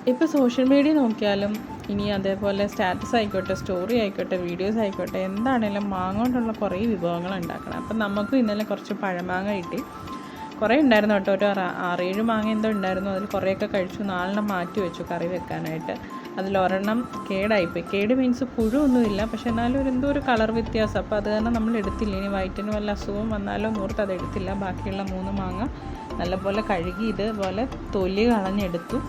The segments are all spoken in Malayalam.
ഇപ്പോൾ സോഷ്യൽ മീഡിയ നോക്കിയാലും ഇനി അതേപോലെ സ്റ്റാറ്റസ് ആയിക്കോട്ടെ, സ്റ്റോറി ആയിക്കോട്ടെ, വീഡിയോസ് ആയിക്കോട്ടെ, എന്താണേലും മാങ്ങ കൊണ്ടുള്ള കുറേ വിഭവങ്ങൾ ഉണ്ടാക്കണം. അപ്പം നമുക്കും ഇന്നലെ കുറച്ച് പഴമാങ്ങ കിട്ടി. കുറേ ഉണ്ടായിരുന്നു കേട്ടോ, ഒരു 6-7 മാങ്ങ എന്തോ ഉണ്ടായിരുന്നു. അതിൽ കുറേയൊക്കെ കഴിച്ചു, 4 മാറ്റി വെച്ചു കറി വെക്കാനായിട്ട്. അതിലൊരെണ്ണം കേടായിപ്പോയി. കേട് മീൻസ് പുഴുവൊന്നുമില്ല, പക്ഷെ എന്നാലും എന്തോ ഒരു കളർ വ്യത്യാസം. അപ്പോൾ അത് കാരണം നമ്മൾ എടുത്തില്ല. ഇനി വയറ്റിന് വല്ല അസുഖം വന്നാലോ ഓർത്ത് അത് എടുത്തില്ല. ബാക്കിയുള്ള 3 മാങ്ങ നല്ലപോലെ കഴുകി ഇതുപോലെ തൊലി കളഞ്ഞെടുത്തു.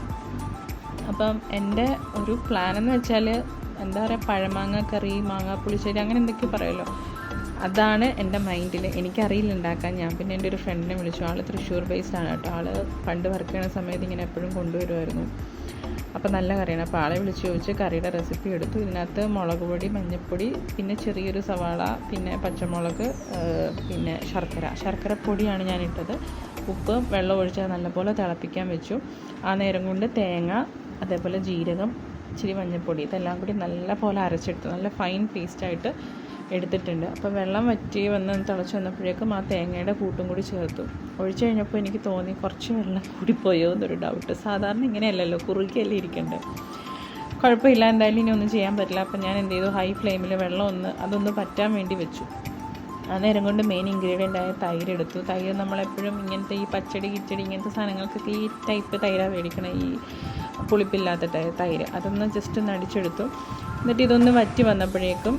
അപ്പം എൻ്റെ ഒരു പ്ലാൻ എന്ന് വെച്ചാൽ എന്താ പറയുക, പഴമാങ്ങ കറി, മാങ്ങ പുളിശ്ശേരി, അങ്ങനെ എന്തൊക്കെയോ പറയുമല്ലോ, അതാണ് എൻ്റെ മൈൻഡിൽ. എനിക്കറിയില്ല ഉണ്ടാക്കാൻ. ഞാൻ പിന്നെ എൻ്റെ ഒരു ഫ്രണ്ടിനെ വിളിച്ചു. ആൾ തൃശ്ശൂർ ബേസ്ഡ് ആണ് കേട്ടോ. ആൾ പണ്ട് വർക്ക് ചെയ്യുന്ന സമയത്ത് ഇങ്ങനെ എപ്പോഴും കൊണ്ടുവരുമായിരുന്നു. അപ്പോൾ നല്ല കറിയാണ്. അപ്പോൾ ആളെ വിളിച്ച് ചോദിച്ച് കറിയുടെ റെസിപ്പി എടുത്തു. ഇതിനകത്ത് മുളക് പൊടി, മഞ്ഞൾപ്പൊടി, പിന്നെ ചെറിയൊരു സവാള, പിന്നെ പച്ചമുളക്, പിന്നെ ശർക്കര പൊടിയാണ് ഞാനിട്ടത്. ഉപ്പ്, വെള്ളം ഒഴിച്ചാൽ നല്ലപോലെ തിളപ്പിക്കാൻ വെച്ചു. ആ നേരം കൊണ്ട് തേങ്ങ, അതേപോലെ ജീരകം, ഇച്ചിരി മഞ്ഞൾപ്പൊടി, ഇതെല്ലാം കൂടി നല്ല പോലെ അരച്ചെടുത്തു. നല്ല ഫൈൻ പേസ്റ്റായിട്ട് എടുത്തിട്ടുണ്ട്. അപ്പോൾ വെള്ളം വറ്റി വന്ന് തിളച്ച് വന്നപ്പോഴേക്കും ആ തേങ്ങയുടെ കൂട്ടും കൂടി ചേർത്തു. ഒഴിച്ച് കഴിഞ്ഞപ്പോൾ എനിക്ക് തോന്നി കുറച്ച് വെള്ളം കൂടിപ്പോയോ എന്നൊരു ഡൗട്ട്. സാധാരണ ഇങ്ങനെയല്ലല്ലോ, കുറുകിയല്ലേ ഇരിക്കേണ്ടത്. കുഴപ്പമില്ല, എന്തായാലും ഇനി ഒന്നും ചെയ്യാൻ പറ്റില്ല. അപ്പം ഞാൻ എന്ത് ചെയ്തു, ഹൈ ഫ്ലെയിമിൽ വെള്ളം അതൊന്ന് പറ്റാൻ വേണ്ടി വെച്ചു. ആ നേരം കൊണ്ട് മെയിൻ ഇൻഗ്രീഡിയൻ്റ് ആയ തൈര് എടുത്തു. തൈര് നമ്മളെപ്പോഴും ഇങ്ങനത്തെ ഈ പച്ചടി, കിച്ചടി, ഇങ്ങനത്തെ സാധനങ്ങൾക്കൊക്കെ ഈ ടൈപ്പ് തൈരാണ് മേടിക്കണം, ഈ പുളിപ്പില്ലാത്ത തൈര്. അതൊന്ന് ജസ്റ്റ് ഒന്ന് അടിച്ചെടുത്തു. എന്നിട്ട് ഇതൊന്ന് വറ്റി വന്നപ്പോഴേക്കും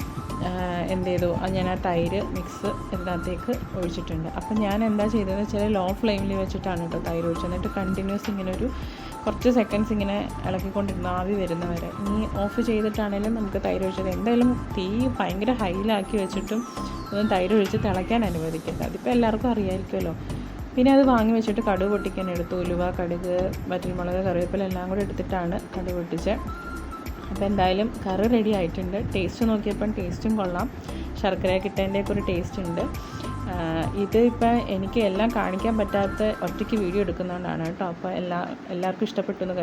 എന്ത് ചെയ്തു, ഞാൻ ആ തൈര് മിക്സ് ഇതിനകത്തേക്ക് ഒഴിച്ചിട്ടുണ്ട്. അപ്പം ഞാൻ എന്താ ചെയ്തതെന്ന് വെച്ചാൽ ലോ ഫ്ലെയിമിൽ വെച്ചിട്ടാണ് കേട്ടോ തൈര് ഒഴിച്ചത്. എന്നിട്ട് കണ്ടിന്യൂസ് ഇങ്ങനെ ഒരു കുറച്ച് സെക്കൻഡ്സ് ഇങ്ങനെ ഇളക്കിക്കൊണ്ടിരുന്നു, ആവി വരുന്നവരെ. ഇനി ഓഫ് ചെയ്തിട്ടാണെങ്കിലും നമുക്ക് തൈര് ഒഴിച്ചത്. എന്തായാലും തീ ഭയങ്കര ഹൈയിലാക്കി വെച്ചിട്ടും ഒന്നും തൈര് ഒഴിച്ച് തിളയ്ക്കാൻ അനുവദിക്കണ്ട. അതിപ്പോൾ എല്ലാവർക്കും അറിയാമായിരിക്കുമല്ലോ. പിന്നെ അത് വാങ്ങി വെച്ചിട്ട് കടുക് പൊട്ടിക്കാൻ എടുത്തു. ഉലുവ, കടുക്, വറ്റൽമുളക്, കറിവേപ്പില എല്ലാം കൂടെ എടുത്തിട്ടാണ് കടുക് പൊട്ടിച്ചത്. അപ്പോൾ എന്തായാലും കറി റെഡി ആയിട്ടുണ്ട്. ടേസ്റ്റ് നോക്കിയപ്പം ടേസ്റ്റും കൊള്ളാം. ശർക്കരയൊക്കെ ഇട്ടതിൻ്റെയൊക്കെ ഒരു ടേസ്റ്റ് ഉണ്ട്. ഇത് ഇപ്പം എനിക്ക് എല്ലാം കാണിക്കാൻ പറ്റാത്ത ഒറ്റയ്ക്ക് വീഡിയോ എടുക്കുന്നതുകൊണ്ടാണ് കേട്ടോ. അപ്പോൾ എല്ലാവർക്കും ഇഷ്ടപ്പെട്ടു എന്ന്